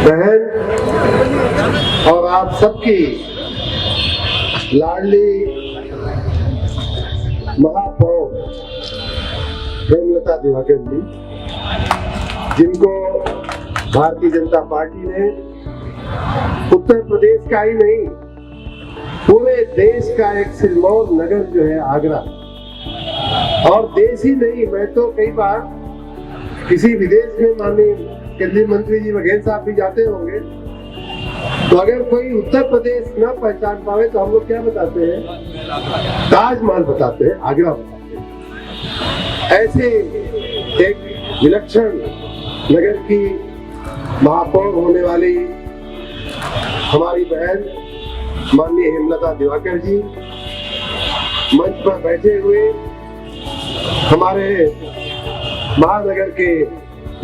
बहन और आप सबकी लाडली महापौर हेमलता दिवाकर जी, जिनको भारतीय जनता पार्टी ने उत्तर प्रदेश का ही नहीं पूरे देश का एक सिरमौर नगर जो है आगरा, और देश ही नहीं, मैं तो कई बार किसी विदेश में माननीय केंद्रीय मंत्री जी बघेल साहब भी जाते होंगे, तो अगर कोई उत्तर प्रदेश न पहचान पावे तो हम लोग क्या बताते हैं? ताजमहल बताते हैं, आगरा बताते हैं। ऐसे एक विलक्षण नगर की महापौर होने वाली हमारी बहन माननीय हेमलता दिवाकर जी, मंच पर बैठे हुए हमारे महानगर के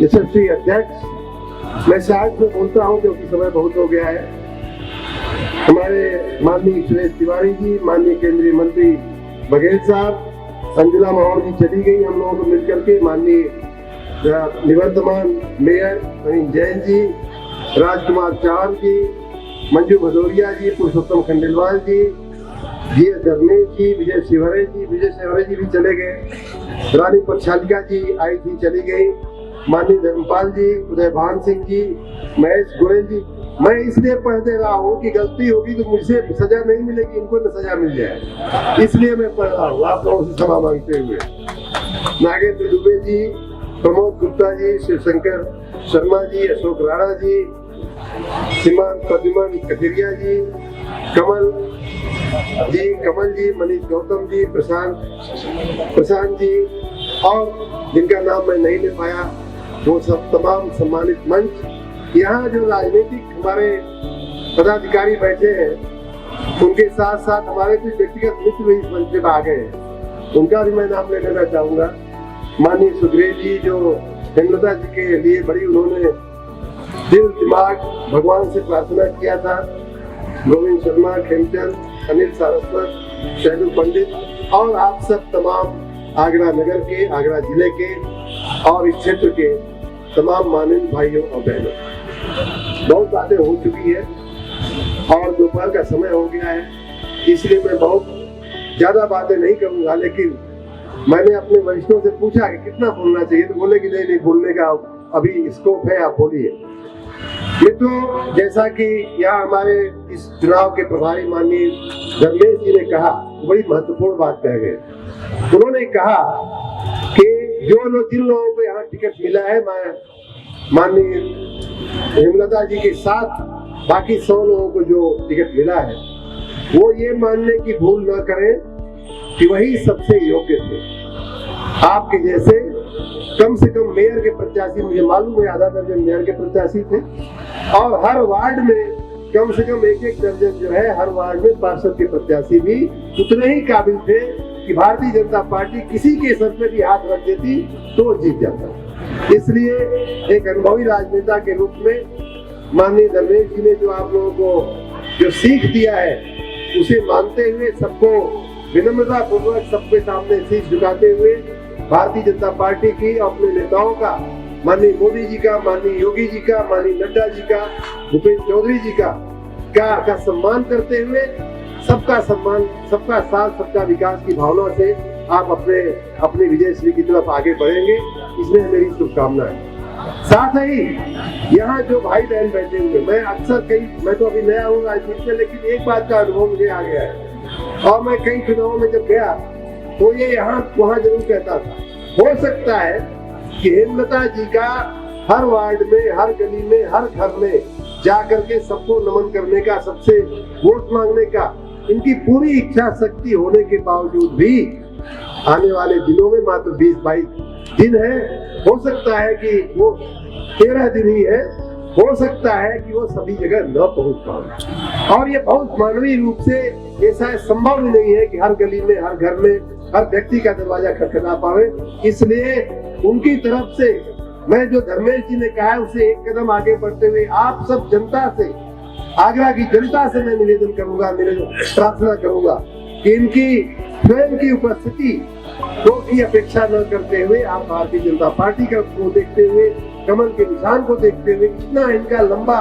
यशस्वी अध्यक्ष, मैं शायद में बोलता हूं क्योंकि समय बहुत हो गया है, हमारे माननीय सुरेश तिवारी जी, माननीय केंद्रीय मंत्री बघेल साहब, अंजुला महोर जी चली गई हम लोगों को मिलकर के, माननीय निवर्तमान मेयर अनिल जैन जी, राजकुमार चावल जी, मंजू भदौरिया जी, पुरुषोत्तम खंडेलवाल जी, धर्मेश जी, विजय शिवरे जी भी चले गए, रानी प्रक्षालिका जी आई थी चली गई, माननीय धर्मपाल जी, उदय भान सिंह जी, महेश गोयल जी। मैं इसलिए पढ़ दे रहा हूँ कि गलती होगी तो मुझसे सजा नहीं मिलेगी, इनको न सजा मिल जाए, इसलिए मैं पढ़ रहा हूँ आप लोगों से क्षमा मांगते हुए। नागेंद्र दुबे जी, प्रमोद गुप्ता जी, शिवशंकर शर्मा जी, अशोक राणा जी, सीमांत प्रद्युमन कथिरिया जी, कमल जी, मनीष गौतम जी, प्रशांत जी, और जिनका नाम मैं नहीं ले पाया वो सब तमाम सम्मानित मंच, यहाँ जो राजनीतिक हमारे पदाधिकारी बैठे हैं, उनके साथ साथ हमारे कुछ व्यक्तिगत मित्र भी इस मंच पे आ गए हैं, उनका भी मैं नाम ले लेना चाहूंगा। माननीय सुग्रीव जी, जो हेमलता जी के लिए बड़ी उन्होंने दिल दिमाग भगवान से प्रार्थना किया था, गोविंद शर्मा, खेमचंद, अनिल सारस्वत, शैलू पंडित, और आप सब तमाम आगरा नगर के, आगरा जिले के और इस क्षेत्र के तमाम माननीय भाइयों और बहनों, बहुत बातें हो चुकी है और दोपहर का समय हो गया है, इसलिए मैं बहुत ज्यादा बातें नहीं करूंगा, लेकिन मैंने अपने वरिष्ठों से पूछा कि कितना बोलना चाहिए, तो बोले कि नहीं बोलने का अभी स्कोप है, आप बोलिए। मित्रों, जैसा कि यहाँ हमारे इस चुनाव के प्रभारी माननीय धर्मेश जी ने कहा, बड़ी महत्वपूर्ण बात कह गए। उन्होंने कहा कि जिन लोगों को यहाँ टिकट मिला है, माननीय हेमलता जी के साथ बाकी 100 लोगों को जो टिकट मिला है, वो ये मानने की भूल न करें कि वही सबसे योग्य थे। आपके जैसे कम से कम मेयर के प्रत्याशी, मुझे मालूम है आधा दर्जन मेयर के प्रत्याशी थे, और हर वार्ड में कम से कम एक दर्जन जो है, हर वार्ड में पार्षद के प्रत्याशी भी उतने ही काबिल थे कि भारतीय जनता पार्टी किसी के सर पे भी हाथ रख देती तो वो जीत जाता। इसलिए एक अनुभवी राजनेता के रूप में माननीय धर्मेश जी ने जो आप लोगों को जो सीख दिया है, उसे मानते हुए, सबको विनम्रता पूर्वक सबके सामने शीश झुकाते हुए भारतीय जनता पार्टी की, अपने नेताओं का, माननीय मोदी जी का, माननीय योगी जी का, माननीय नड्डा जी का, भूपेंद्र चौधरी जी का सम्मान करते हुए, सबका सम्मान, सबका साथ, सबका विकास की भावना से आप अपनी विजयश्री की तरफ आगे बढ़ेंगे, इसमें मेरी शुभकामनाएं। साथ ही यहाँ जो भाई बहन बैठे हुए, मैं तो अभी नया हूँ राजनीति में, लेकिन एक बात का अनुभव मुझे आ गया है, और मैं कई चुनावों में जब गया तो ये यहाँ वहाँ जरूर कहता था, हो सकता है कि हेमलता जी का हर वार्ड में, हर गली में, हर घर में जा करके सबको नमन करने का, सबसे वोट मांगने का इनकी पूरी इच्छा शक्ति होने के बावजूद भी आने वाले दिनों में मात्र 20-22 दिन है, हो सकता है कि वो 13 दिन ही है, हो सकता है कि वो सभी जगह न पहुंच पाए, और ये बहुत मानवीय रूप से ऐसा संभव ही नहीं है कि हर गली में, हर घर में, हर व्यक्ति का दरवाजा खटखटा पावे। इसलिए उनकी तरफ से मैं जो धर्मेश जी ने कहा है, उसे एक कदम आगे बढ़ते हुए आप सब जनता से, आगरा की जनता से मैं निवेदन करूंगा, प्रार्थना करूंगा कि इनकी स्वयं की उपस्थिति की अपेक्षा न करते हुए आप भारतीय जनता पार्टी को देखते हुए कमल के निशान को देखते हुए, इतना इनका लंबा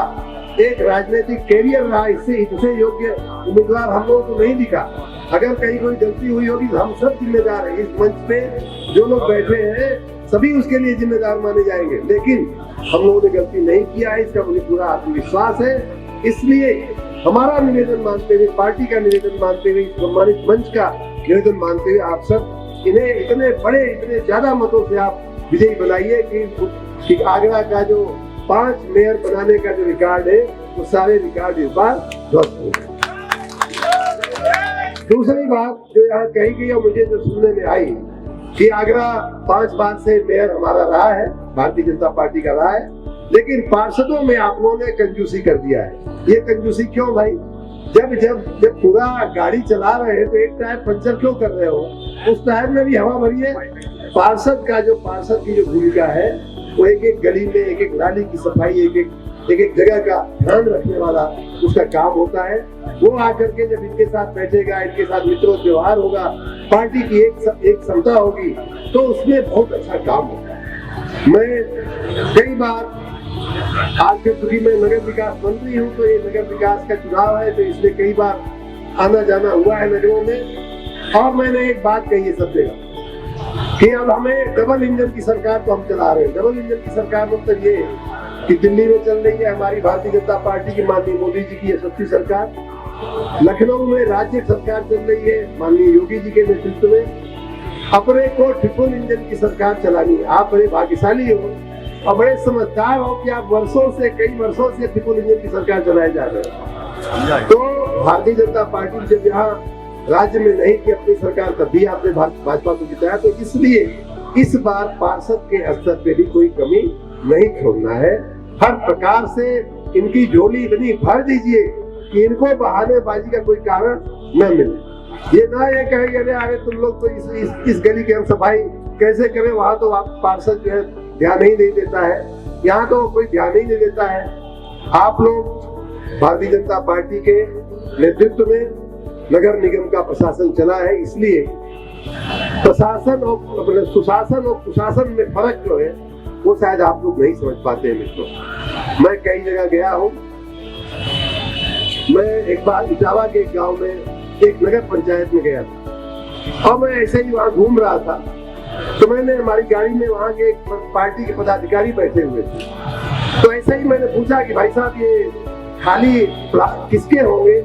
एक राजनीतिक कैरियर रहा, इससे इनसे योग्य उम्मीदवार हम लोगों को नहीं दिखा। अगर कहीं कोई गलती हुई होगी तो हम सब जिम्मेदार हैं। इस मंच पे जो लोग बैठे हैं सभी उसके लिए जिम्मेदार माने जाएंगे, लेकिन हम लोगों ने गलती नहीं किया है, इसका मुझे पूरा आत्मविश्वास है। इसलिए हमारा निवेदन मानते हुए, पार्टी का निवेदन मानते हुए, सम्मानित मंच का निवेदन मानते हुए, आप सब इन्हें इतने बड़े, इतने ज्यादा मतों से आप विजयी बनाइए कि आगरा का जो 5 मेयर बनाने का जो रिकॉर्ड है वो सारे रिकॉर्ड इस बार ध्वस्त हो गए। दूसरी बात जो यहाँ कही गई और मुझे जो सुनने में आई कि आगरा 5 बार से मेयर हमारा रहा है, भारतीय जनता पार्टी का रहा है, लेकिन पार्षदों में आप लोगों ने कंजूसी कर दिया है। ये कंजूसी क्यों भाई? जब पूरा गाड़ी चला रहे हैं तो एक टायर पंचर क्यों कर रहे हो? उस टायर में भी हवा भरिए। पार्षद की जो भूमिका है वो एक एक गली में, एक एक नाली की सफाई, एक एक जगह का ध्यान रखने वाला उसका काम होता है। वो आकर के जब इनके साथ बैठेगा, इनके साथ मित्रों व्यवहार होगा, पार्टी की एक समता होगी, तो उसमें बहुत अच्छा काम होगा। मैं कई बार आज के चूंकि मैं नगर विकास मंत्री हूँ, तो ये नगर विकास का चुनाव है, तो इसलिए कई बार आना जाना हुआ है नगरों में। और मैंने एक बात कही है सब जगह कि अब हमें डबल इंजन की सरकार तो हम चला रहे हैं। डबल इंजन की सरकार मतलब ये कि दिल्ली में चल रही है हमारी भारतीय जनता पार्टी की माननीय मोदी जी की यशस्वी सरकार, लखनऊ में राज्य सरकार चल रही है माननीय योगी जी के नेतृत्व में। अपने को ट्रिपल इंजन की सरकार चलानी है। आप बड़े भाग्यशाली हो और बड़े समझदार हो कि आप कई वर्षों से ट्रिपल इंजन की सरकार चलाए जा रहे हैं। तो भारतीय जनता पार्टी जब यहाँ राज्य में नहीं की अपनी सरकार, तब भी आपने भाजपा को जिताया, तो इसलिए इस बार पार्षद के स्तर पे भी कोई कमी नहीं छोड़ना है। हर प्रकार से इनकी झोली इतनी भर दीजिए कि इनको बहानेबाजी का कोई कारण न मिले। ये ना ये कहे अरे तुम लोग तो इस गली की हम सफाई कैसे करें, वहां तो आप पार्षद जो है ध्यान ही नहीं देता है, यहाँ तो कोई ध्यान ही नहीं देता है। आप लोग भारतीय जनता पार्टी के नेतृत्व में नगर निगम का प्रशासन चला है, इसलिए प्रशासन और सुशासन और कुशासन में फर्क जो है वो शायद आप लोग नहीं समझ पाते हैं मित्रों। मैं कई जगह गया हूँ। मैं एक बार इटावा के एक गांव में एक नगर पंचायत में गया था और मैं ऐसे ही वहां घूम रहा था, तो मैंने हमारी गाड़ी में वहां के एक पार्टी के पदाधिकारी बैठे हुए थे, तो ऐसे ही मैंने पूछा कि भाई साहब ये खाली किसके होंगे,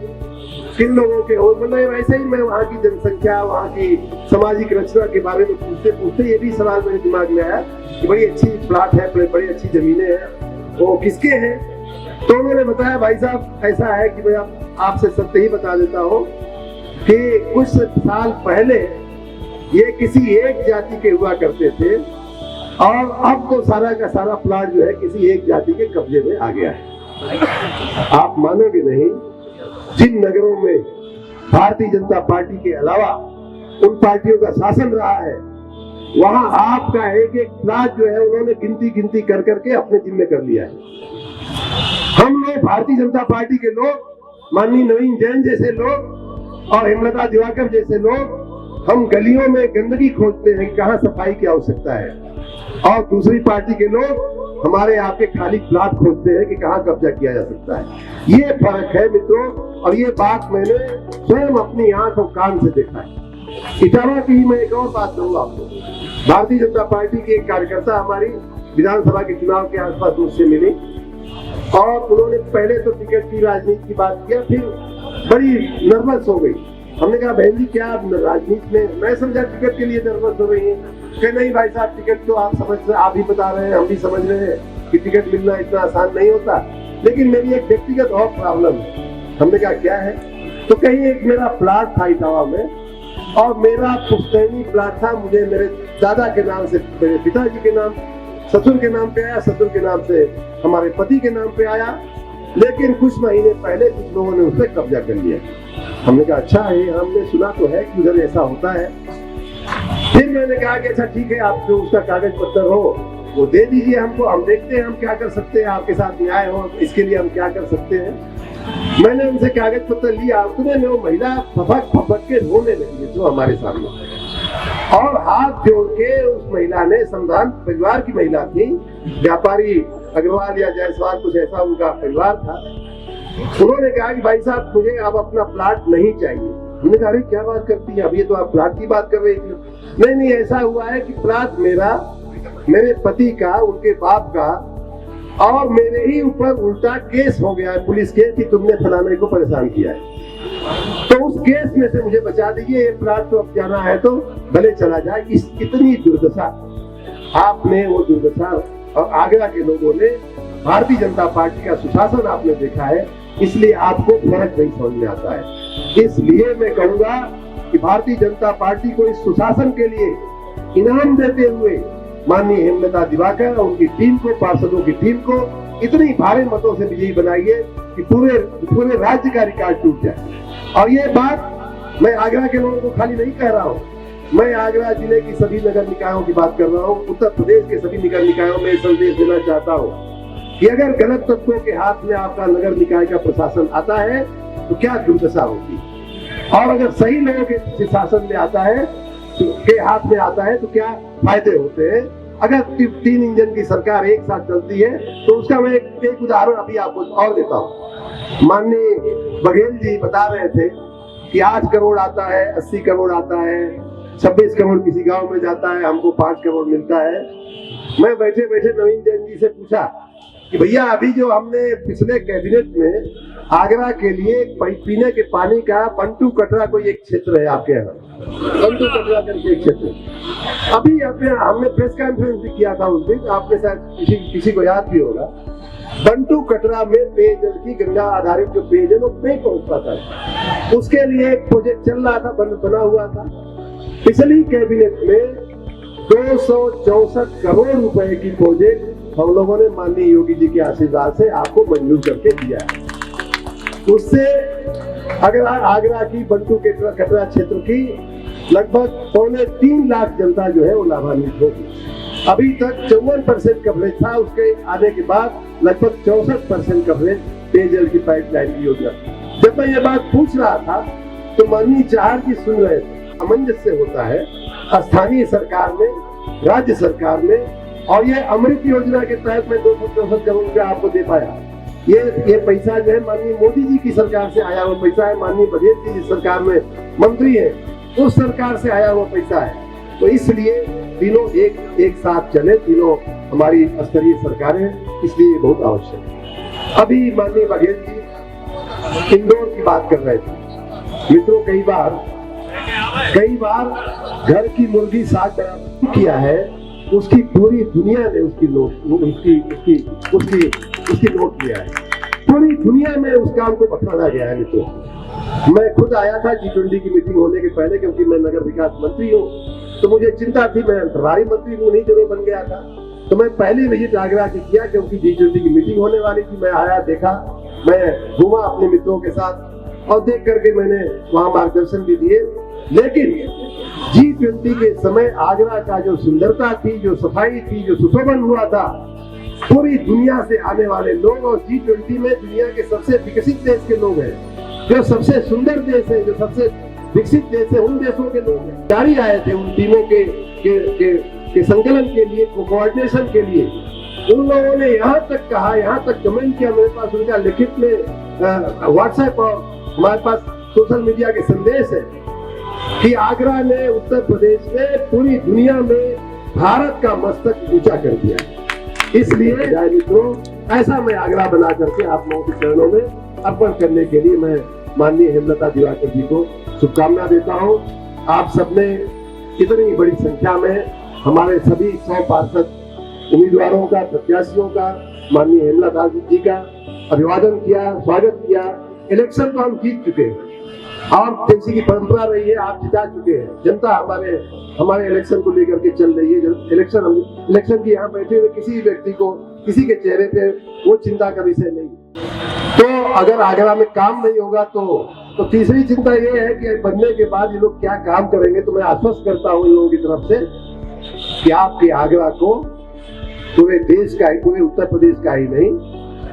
किन लोगों के हो? मतलब वैसे ही मैं वहाँ की जनसंख्या, वहाँ की सामाजिक रचना के बारे में पूछते पूछते ये भी सवाल मेरे दिमाग में आया कि बड़ी अच्छी प्लाट है, बड़ी अच्छी जमीनें हैं, वो किसके हैं? तो मैंने बताया भाई साहब ऐसा है कि मैं आपसे सत्य ही बता देता हूँ कि कुछ साल पहले ये किसी एक जाति के हुआ करते थे और अब तो सारा का सारा प्लाट जो है किसी एक जाति के कब्जे में आ गया है। आप मानोगे नहीं, जिन नगरों में भारतीय जनता पार्टी के अलावा उन पार्टियों का शासन रहा है, वहां आपका एक एक प्लाट जो है उन्होंने गिनती कर करके अपने जिम्मे कर लिया है। हम लोग भारतीय जनता पार्टी के लोग, माननीय नवीन जैन जैसे लोग और हेमलता दिवाकर जैसे लोग, हम गलियों में गंदगी खोजते हैं कहाँ सफाई की आवश्यकता है, और दूसरी पार्टी के लोग हमारे यहाँ के खाली प्लाट खोजते हैं कि कहाँ कब्जा किया जा सकता है। ये फर्क है मित्रों, और ये बात मैंने स्वयं अपनी आंख और कान से देखा है। इटावा की ही मैं एक और बात कहूँगा आपको। भारतीय जनता पार्टी के एक कार्यकर्ता हमारी विधानसभा के चुनाव के आसपास मुझसे मिली और उन्होंने पहले तो टिकट की राजनीति की बात किया, फिर बड़ी नर्वस हो गई। हमने कहा बहन जी क्या राजनीति में? मैं समझा टिकट के लिए नर्वस हो रही है। कि नहीं भाई साहब, टिकट तो आप ही बता रहे हैं, हम भी समझ रहे हैं कि टिकट मिलना इतना आसान नहीं होता, लेकिन मेरी एक व्यक्तिगत और प्रॉब्लम है। हमने कहा क्या है? तो कहीं एक मेरा प्लाट था इटावा में, और मेरा पुश्तैनी प्लाट था। मुझे मेरे दादा के नाम से, मेरे पिताजी के नाम, ससुर के नाम पे आया, ससुर के नाम से हमारे पति के नाम पे आया, लेकिन कुछ महीने पहले कुछ लोगों ने उसे कब्जा कर लिया। हमने कहा अच्छा है, हमने सुना तो है कि उधर ऐसा होता है। फिर मैंने कहा कि अच्छा ठीक है, आप जो उसका कागज पत्र हो वो दे दीजिए हमको, हम देखते हैं हम क्या कर सकते हैं, आपके साथ न्याय हो इसके लिए हम क्या कर सकते हैं। मैंने उनसे कागज पत्र लिया, उतने में वो महिला फपक के रोने लगी जो हमारे सामने, और हाथ जोड़ के उस महिला ने, संभ्रांत परिवार की महिला थी, व्यापारी अग्रवाल या जायसवाल कुछ ऐसा उनका परिवार था, उन्होंने कहा कि भाई साहब मुझे अब अपना प्लाट नहीं चाहिए। मैंने कहा अरे क्या बात करती है, अब ये तो आप प्लाट की बात कर रही थी। नहीं, ऐसा हुआ है कि प्लाट मेरा, मेरे पति का, उनके बाप का, और मेरे ही ऊपर उल्टा केस हो गया है, पुलिस केस, कि तुमने फलाने को परेशान किया है, तो उस केस में से मुझे बचा दीजिए, ये प्लाट तो अब जाना है तो भले चला जाए। इस इतनी दुर्दशा आपने, वो दुर्दशा, और आगरा के लोगों ने, भारतीय जनता पार्टी का सुशासन आपने देखा है, इसलिए आपको फर्क नहीं समझ में आता है। इसलिए मैं कहूंगा कि भारतीय जनता पार्टी को इस सुशासन के लिए इनाम देते हुए माननीय हेमलता दिवाकर और उनकी टीम को, पार्षदों की टीम को इतनी भारी मतों से विजयी बनाइए कि पूरे राज्य का रिकॉर्ड टूट जाए। और ये बात मैं आगरा के लोगों को खाली नहीं कह रहा हूँ, मैं आगरा जिले की सभी नगर निकायों की बात कर रहा हूँ, उत्तर प्रदेश के सभी नगर निकायों में संदेश देना चाहता हूँ कि अगर गलत तत्वों के हाथ में आपका नगर निकाय का प्रशासन आता है तो क्या दुर्दशा होगी, और अगर सही लोगों के शासन में आता है के हाथ में आता है तो क्या फायदे होते हैं। अगर 3 इंजन की सरकार एक साथ चलती है तो उसका मैं एक उदाहरण अभी आपको और देता हूँ। माननीय बघेल जी बता रहे थे कि 8 करोड़ आता है, 80 करोड़ आता है, 26 करोड़ किसी गांव में जाता है, हमको 5 करोड़ मिलता है। मैं बैठे बैठे नवीन जैन जी से पूछा कि भैया अभी जो हमने पिछले कैबिनेट में आगरा के लिए पीने के पानी का बंटू कटरा कोई एक क्षेत्र है आपके यहाँ, बंटू कटरा करके एक क्षेत्र, अभी हमने प्रेस कॉन्फ्रेंस भी किया था उस दिन, आपने शायद किसी को याद भी होगा। बंटू कटरा में पेयजल की, गंगा आधारित जो पेयजल वो नहीं पहुंच पाता है, उसके लिए एक प्रोजेक्ट चल रहा था, बना हुआ था। पिछली कैबिनेट में 264 करोड़ रुपए की प्रोजेक्ट हम लोगों ने माननीय योगी जी के आशीर्वाद से आपको मंजूर करके दिया है। उससे अगर आगरा की बंटू कटरा क्षेत्र की लगभग 3.25 लाख जनता जो है वो लाभान्वित होगी। अभी तक 54% कवरेज था, उसके आने के बाद लगभग 64% कवरेज पेयजल की पाइपलाइन की योजना। जब मैं ये बात पूछ रहा था तो माननीय चाहर जी सुन रहे थे। सामंजस्य होता है स्थानीय सरकार में, राज्य सरकार में, और ये अमृत योजना के तहत मैं 264 करोड़ रुपया आपको दे पाया। ये पैसा जो है माननीय मोदी जी की सरकार से आया हुआ पैसा है, माननीय बघेल जी जिस सरकार में मंत्री है उस सरकार से आया हुआ पैसा है। तो इसलिए तीनों एक साथ चले, तीनों हमारी स्तरीय सरकारें, इसलिए बहुत आवश्यक है। अभी माननीय बघेल जी इंदौर की बात कर रहे थे। मित्रों, कई बार घर की मुर्गी साग बराबर किया है, उसकी पूरी दुनिया ने उसकी नोट लिया है, पूरी दुनिया में उस काम को बखाना गया है। मित्रों, मैं खुद आया था G20 की मीटिंग होने के पहले, क्योंकि मैं नगर विकास मंत्री हूँ तो मुझे चिंता थी, मैं प्रभारी मंत्री उन्हीं जगह बन गया था, तो मैं पहली विजिट आगरा की किया क्योंकि G20 की मीटिंग होने वाली थी। मैं आया, देखा, मैं घूमा अपने मित्रों के साथ और देख करके मैंने वहां मार्गदर्शन भी दिए। लेकिन G20 के समय आगरा का जो सुंदरता थी, जो सफाई थी, जो सुशोभन हुआ था, पूरी दुनिया से आने वाले लोग, और G20 में दुनिया के सबसे विकसित देश के लोग हैं, जो सबसे सुंदर देश है, जो सबसे विकसित देश है, उन देशों के लोग हैं। जारी आए थे उन टीमों के संकलन के लिए, कोऑर्डिनेशन के लिए। उन लोगों ने यहाँ तक कहा, यहाँ तक कमेंट किया, मेरे पास उनका लिखित में व्हाट्सएप और हमारे पास सोशल मीडिया के संदेश है कि आगरा ने उत्तर प्रदेश में पूरी दुनिया में भारत का मस्तक ऊंचा कर दिया है। इसलिए मित्रों, ऐसा मैं आगरा बना करके आप लोगों के चरणों में अर्पण करने के लिए मैं माननीय हेमलता दिवाकर जी को शुभकामना देता हूं। आप सबने इतनी बड़ी संख्या में हमारे सभी 100 पार्षद उम्मीदवारों का, प्रत्याशियों का, माननीय हेमलता जी का अभिवादन किया, स्वागत किया। इलेक्शन तो हम जीत चुके हैं, आप जैसी की परंपरा रही है, आप जिता चुके हैं। जनता हमारे इलेक्शन को लेकर के चल रही है। इलेक्शन की यहाँ बैठे हुए किसी व्यक्ति को, किसी के चेहरे पे वो चिंता का विषय नहीं। तो अगर आगरा में काम नहीं होगा तो तीसरी चिंता ये है कि बनने के बाद ये लोग क्या काम करेंगे। तो मैं आश्वस्त करता हूँ इन लोगों की तरफ से कि आपके आगरा को पूरे देश का, पूरे उत्तर प्रदेश का ही नहीं,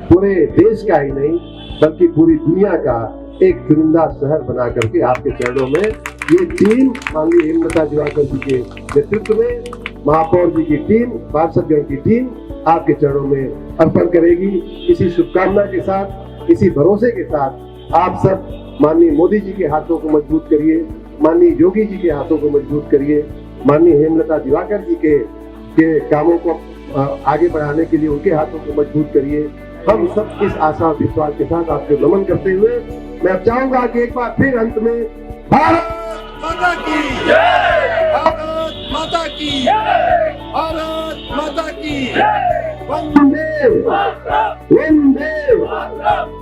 पूरे देश का ही नहीं, बल्कि पूरी दुनिया का एक चुनिंदा शहर बना करके आपके चरणों में ये टीम माननीय हेमलता दिवाकर जी के नेतृत्व में, महापौर जी की टीम, पार्षदगण की टीम आपके चरणों में अर्पण करेगी। इसी शुभकामना के साथ, इसी भरोसे के साथ आप सब माननीय मोदी जी के हाथों को मजबूत करिए, माननीय योगी जी के हाथों को मजबूत करिए, माननीय हेमलता दिवाकर जी के कामों को आगे बढ़ाने के लिए उनके हाथों को मजबूत करिए। हम सब इस आशा और विश्वास के साथ आपको नमन करते हुए मैं अब चाहूंगा कि एक बार फिर अंत में भारत माता की जय, भारत माता की जय, भारत माता की जय, वंदे वंदे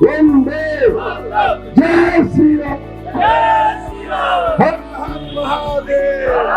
वंदे जय श्री राम, जय श्री राम, हर हर महादेव।